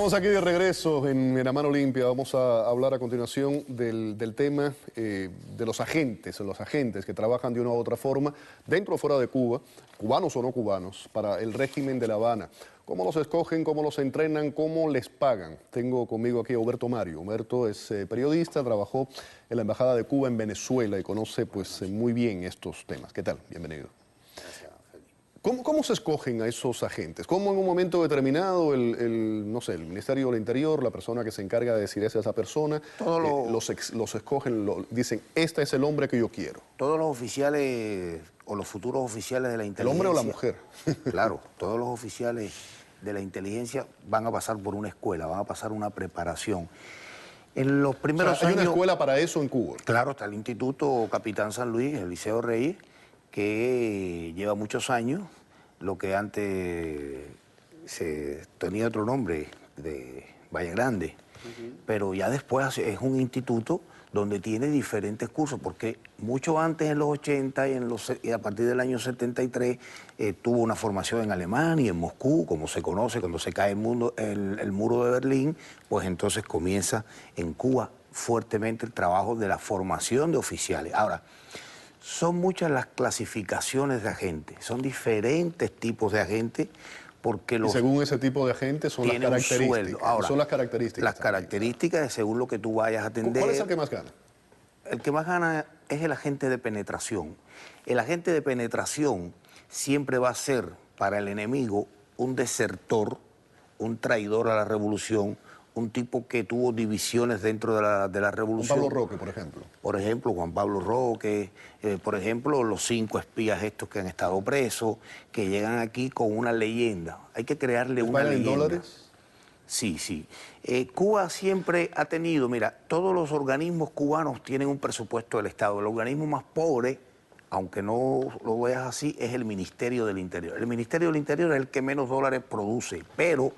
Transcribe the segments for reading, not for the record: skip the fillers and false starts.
Estamos aquí de regreso en La Mano Limpia. Vamos a hablar a continuación del tema de los agentes que trabajan de una u otra forma, dentro o fuera de Cuba, cubanos o no cubanos, para el régimen de La Habana. ¿Cómo los escogen, cómo los entrenan, cómo les pagan? Tengo conmigo aquí a Huberto Mario. Huberto es periodista, trabajó en la Embajada de Cuba en Venezuela y conoce muy bien estos temas. ¿Qué tal? Bienvenido. ¿Cómo se escogen a esos agentes? ¿Cómo en un momento determinado no sé, el Ministerio del Interior, la persona que se encarga de decir a esa persona, los escogen, dicen, este es el hombre que yo quiero? Todos los oficiales o los futuros oficiales de la inteligencia... ¿El hombre o la mujer? Claro, todos los oficiales de la inteligencia van a pasar por una escuela, van a pasar una preparación. En los primeros ¿Hay años... una escuela para eso en Cuba? Claro, está el Instituto Capitán San Luis, el Liceo Reyes, que lleva muchos años, lo que antes se tenía otro nombre, de Valle Grande, pero ya después es un instituto donde tiene diferentes cursos, porque mucho antes, en los 80 y a partir del año 73, tuvo una formación en Alemania, en Moscú, como se conoce, cuando se cae el muro de Berlín, pues entonces comienza en Cuba fuertemente el trabajo de la formación de oficiales. Ahora, son muchas las clasificaciones de agentes, son diferentes tipos de agentes, porque y según ese tipo de agentes son las características. Ahora, son las características. Las características según lo que tú vayas a atender. ¿Cuál es el que más gana? El que más gana es el agente de penetración. El agente de penetración siempre va a ser para el enemigo un desertor, un traidor a la revolución, un tipo que tuvo divisiones dentro de la revolución. Juan Pablo Roque, por ejemplo. Por ejemplo, Juan Pablo Roque, por ejemplo, los 5 espías estos que han estado presos, que llegan aquí con una leyenda. Hay que crearle una leyenda. ¿En dólares? Sí, sí. Cuba siempre ha tenido, mira, todos los organismos cubanos tienen un presupuesto del Estado. El organismo más pobre, aunque no lo veas así, es el Ministerio del Interior. El Ministerio del Interior es el que menos dólares produce, pero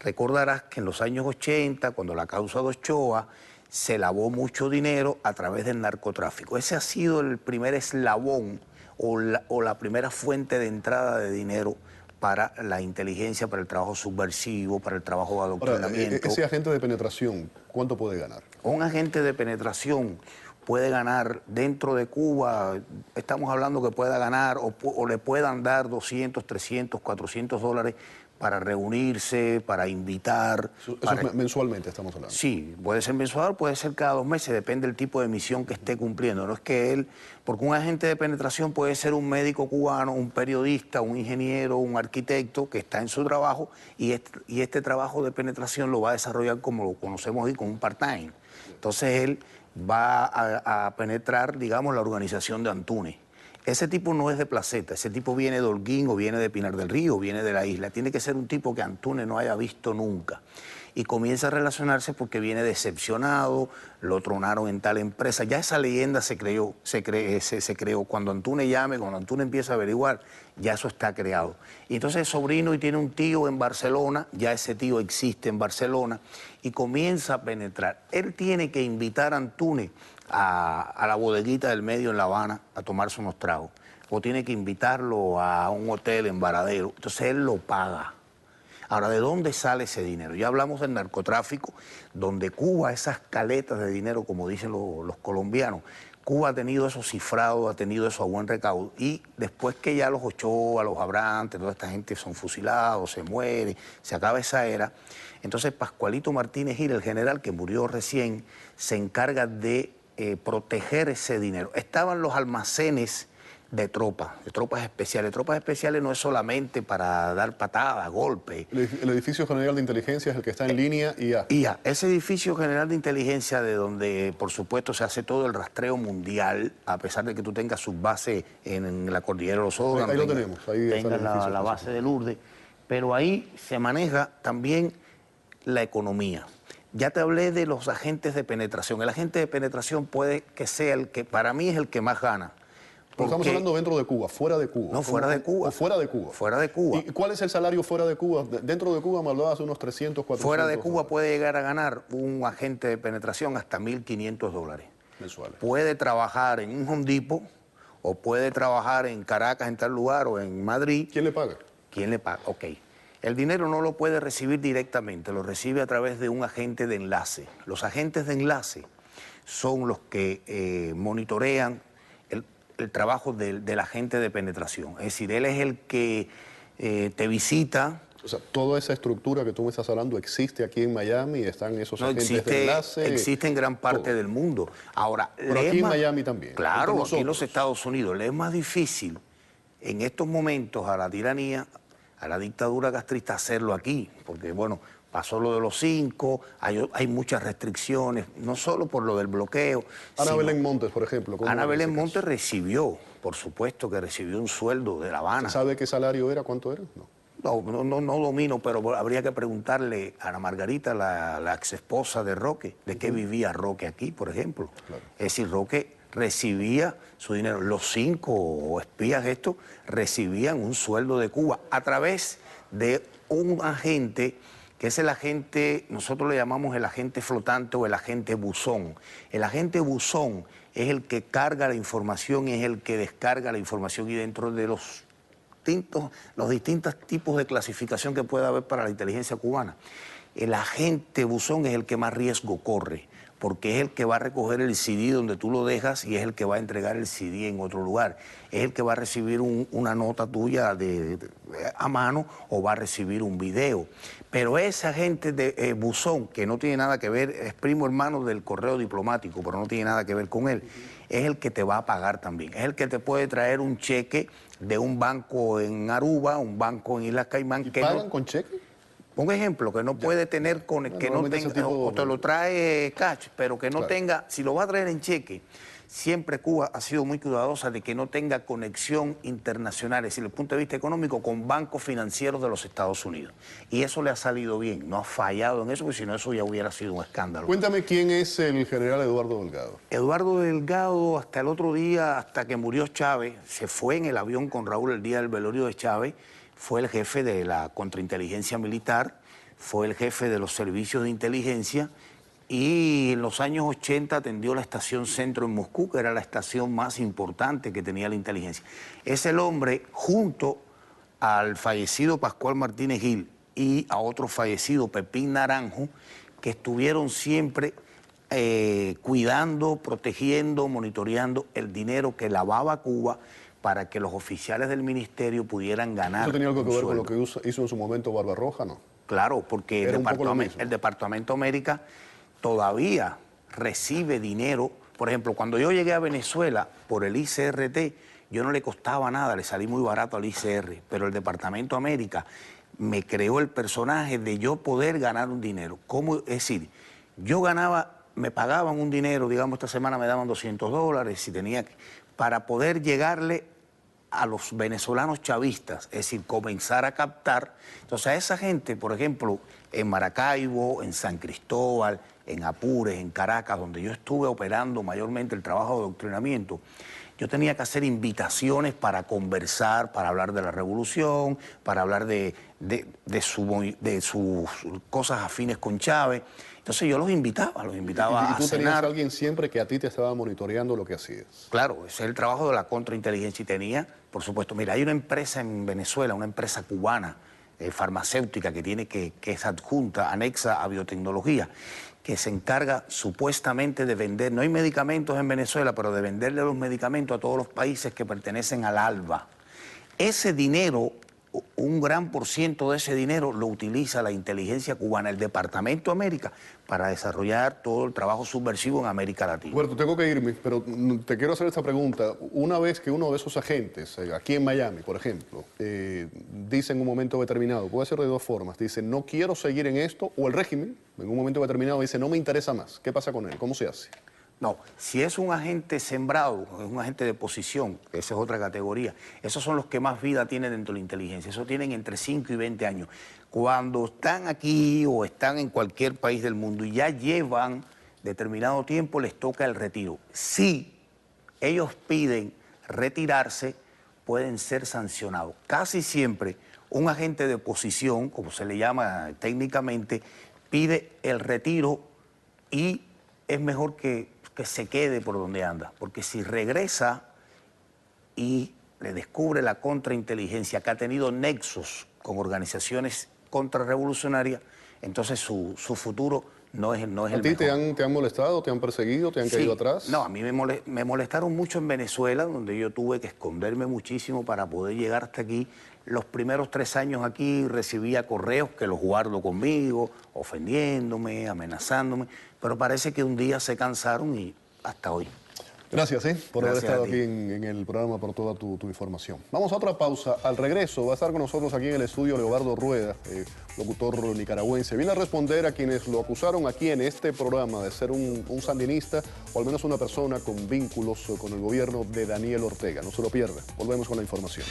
recordarás que en los años 80, cuando la causa de Ochoa, se lavó mucho dinero a través del narcotráfico. Ese ha sido el primer eslabón o la primera fuente de entrada de dinero para la inteligencia, para el trabajo subversivo, para el trabajo de adoctrinamiento. Ahora, ese agente de penetración, ¿cuánto puede ganar? Un agente de penetración puede ganar dentro de Cuba, estamos hablando que pueda ganar o le puedan dar 200, 300, 400 dólares para reunirse, para invitar. Eso mensualmente estamos hablando. Sí, puede ser mensual, puede ser cada 2 meses, depende del tipo de misión que esté cumpliendo. No es que él, porque un agente de penetración puede ser un médico cubano, un periodista, un ingeniero, un arquitecto que está en su trabajo y este trabajo de penetración lo va a desarrollar como lo conocemos hoy, con un part-time. Entonces él va a penetrar, digamos, la organización de Antunes. Ese tipo no es de Placeta, ese tipo viene de Holguín o viene de Pinar del Río, viene de la isla. Tiene que ser un tipo que Antunes no haya visto nunca. Y comienza a relacionarse porque viene decepcionado, lo tronaron en tal empresa. Ya esa leyenda se creó. Cuando Antunes llame, cuando Antunes empieza a averiguar, ya eso está creado. Y entonces es sobrino y tiene un tío en Barcelona, ya ese tío existe en Barcelona, y comienza a penetrar. Él tiene que invitar a Antunes a la bodeguita del medio en La Habana a tomarse unos tragos, o tiene que invitarlo a un hotel en Varadero, entonces él lo paga. Ahora, ¿de dónde sale ese dinero? Ya hablamos del narcotráfico, donde Cuba, esas caletas de dinero, como dicen los colombianos, Cuba ha tenido eso cifrado, ha tenido eso a buen recaudo, y después que ya los Ochoa, los Abrantes, toda esta gente son fusilados, se muere, se acaba esa era, entonces Pascualito Martínez Gil, el general que murió recién, se encarga de proteger ese dinero. Estaban los almacenes de tropas especiales. Tropas especiales no es solamente para dar patadas, golpes. El edificio general de inteligencia es el que está en línea IA. IA, ese edificio general de inteligencia de donde, por supuesto, se hace todo el rastreo mundial, a pesar de que tú tengas sus bases en la cordillera de los órganos. Ahí lo tenemos. Ahí tengas la base de Lourdes. Pero ahí se maneja también la economía. Ya te hablé de los agentes de penetración. El agente de penetración puede que sea el que, para mí, es el que más gana. Pero estamos hablando dentro de Cuba, fuera de Cuba. No, fuera de Cuba. ¿O fuera de Cuba? Fuera de Cuba. ¿Y cuál es el salario fuera de Cuba? Dentro de Cuba me hablabas de unos 300, 400 Fuera de Cuba dólares. puede llegar a ganar un agente de penetración hasta 1.500 dólares. Mensuales. Puede trabajar en un Home Depot o puede trabajar en Caracas, en tal lugar, o en Madrid. ¿Quién le paga? ¿Quién le paga? Ok. El dinero no lo puede recibir directamente, lo recibe a través de un agente de enlace. Los agentes de enlace son los que monitorean el trabajo del agente de penetración. Es decir, él es el que te visita. O sea, toda esa estructura que tú me estás hablando existe aquí en Miami, están esos agentes de enlace. Existe en gran parte del mundo. Ahora, pero aquí en Miami también. Claro, aquí en los Estados Unidos. Le es más difícil en estos momentos a la tiranía, a la dictadura castrista, hacerlo aquí, porque bueno, pasó lo de los 5, hay muchas restricciones, no solo por lo del bloqueo. Ana Belén Montes, por ejemplo. Ana Belén Montes recibió, por supuesto que recibió un sueldo de La Habana. ¿Se sabe qué salario era? ¿Cuánto era? No domino, pero habría que preguntarle a Ana Margarita, la ex esposa de Roque, de qué vivía Roque aquí, por ejemplo. Claro. Es decir, Roque recibía su dinero. Los 5 espías estos recibían un sueldo de Cuba a través de un agente que es el agente, nosotros le llamamos el agente flotante o el agente buzón. El agente buzón es el que carga la información, es el que descarga la información, y dentro de los distintos tipos de clasificación que puede haber para la inteligencia cubana, el agente buzón es el que más riesgo corre, porque es el que va a recoger el CD donde tú lo dejas y es el que va a entregar el CD en otro lugar. Es el que va a recibir una nota tuya a mano o va a recibir un video. Pero ese agente de buzón, que no tiene nada que ver, es primo hermano del correo diplomático, pero no tiene nada que ver con él, es el que te va a pagar también. Es el que te puede traer un cheque de un banco en Aruba, un banco en Islas Caimán. ¿Y pagan con cheque? Un ejemplo, que no puede tener, que no tenga, o te lo trae cash, pero que no tenga, si lo va a traer en cheque, siempre Cuba ha sido muy cuidadosa de que no tenga conexión internacional, es decir, desde el punto de vista económico, con bancos financieros de los Estados Unidos. Y eso le ha salido bien, no ha fallado en eso, porque si no eso ya hubiera sido un escándalo. Cuéntame quién es el general Eduardo Delgado. Eduardo Delgado, hasta el otro día, hasta que murió Chávez, se fue en el avión con Raúl el día del velorio de Chávez, fue el jefe de la contrainteligencia militar, fue el jefe de los servicios de inteligencia y en los años 80 atendió la estación Centro en Moscú, que era la estación más importante que tenía la inteligencia. Es el hombre, junto al fallecido Pascual Martínez Gil y a otro fallecido, Pepín Naranjo, que estuvieron siempre cuidando, protegiendo, monitoreando el dinero que lavaba Cuba para que los oficiales del ministerio pudieran ganar. ¿Eso tenía algo que ver con lo que hizo en su momento Barbarroja, no? Claro, porque el Departamento América todavía recibe dinero. Por ejemplo, cuando yo llegué a Venezuela por el ICRT, yo no le costaba nada, le salí muy barato al ICR, pero el Departamento América me creó el personaje de yo poder ganar un dinero. ¿Cómo? Es decir, yo ganaba, me pagaban un dinero, digamos, esta semana me daban $200, si tenía para poder llegarle a los venezolanos chavistas, es decir, comenzar a captar. Entonces a esa gente, por ejemplo, en Maracaibo, en San Cristóbal, en Apures, en Caracas, donde yo estuve operando mayormente el trabajo de adoctrinamiento, yo tenía que hacer invitaciones para conversar, para hablar de la revolución, para hablar de sus cosas afines con Chávez. Entonces yo los invitaba a cenar. ¿Y tú tenías a alguien siempre que a ti te estaba monitoreando lo que hacías? Claro, ese es el trabajo de la contrainteligencia y tenía, por supuesto, mira, hay una empresa en Venezuela, una empresa cubana, farmacéutica, que es adjunta, anexa a biotecnología, que se encarga supuestamente de vender, no hay medicamentos en Venezuela, pero de venderle los medicamentos a todos los países que pertenecen al ALBA. Ese dinero, un gran % de ese dinero lo utiliza la inteligencia cubana, el Departamento América, para desarrollar todo el trabajo subversivo en América Latina. Bueno, tengo que irme, pero te quiero hacer esta pregunta. Una vez que uno de esos agentes, aquí en Miami, por ejemplo, dice en un momento determinado, puede ser de dos formas, dice, no quiero seguir en esto, o el régimen, en un momento determinado, dice, no me interesa más. ¿Qué pasa con él? ¿Cómo se hace? No, si es un agente sembrado, es un agente de posición, esa es otra categoría, esos son los que más vida tienen dentro de la inteligencia, esos tienen entre 5 y 20 años. Cuando están aquí o están en cualquier país del mundo y ya llevan determinado tiempo, les toca el retiro. Si ellos piden retirarse, pueden ser sancionados. Casi siempre un agente de posición, como se le llama técnicamente, pide el retiro y es mejor que se quede por donde anda, porque si regresa y le descubre la contrainteligencia que ha tenido nexos con organizaciones contrarrevolucionarias, entonces su futuro no es el ¿A mejor. ti te han molestado, te han perseguido, te han caído atrás? No, a mí me molestaron mucho en Venezuela, donde yo tuve que esconderme muchísimo para poder llegar hasta aquí. Los primeros 3 años aquí recibía correos que los guardo conmigo, ofendiéndome, amenazándome, pero parece que un día se cansaron y hasta hoy. Gracias, por haber Gracias estado a ti. aquí en el programa, por toda tu información. Vamos a otra pausa. Al regreso va a estar con nosotros aquí en el estudio Leobardo Rueda, locutor nicaragüense. Viene a responder a quienes lo acusaron aquí en este programa de ser un sandinista o al menos una persona con vínculos con el gobierno de Daniel Ortega. No se lo pierda. Volvemos con la información.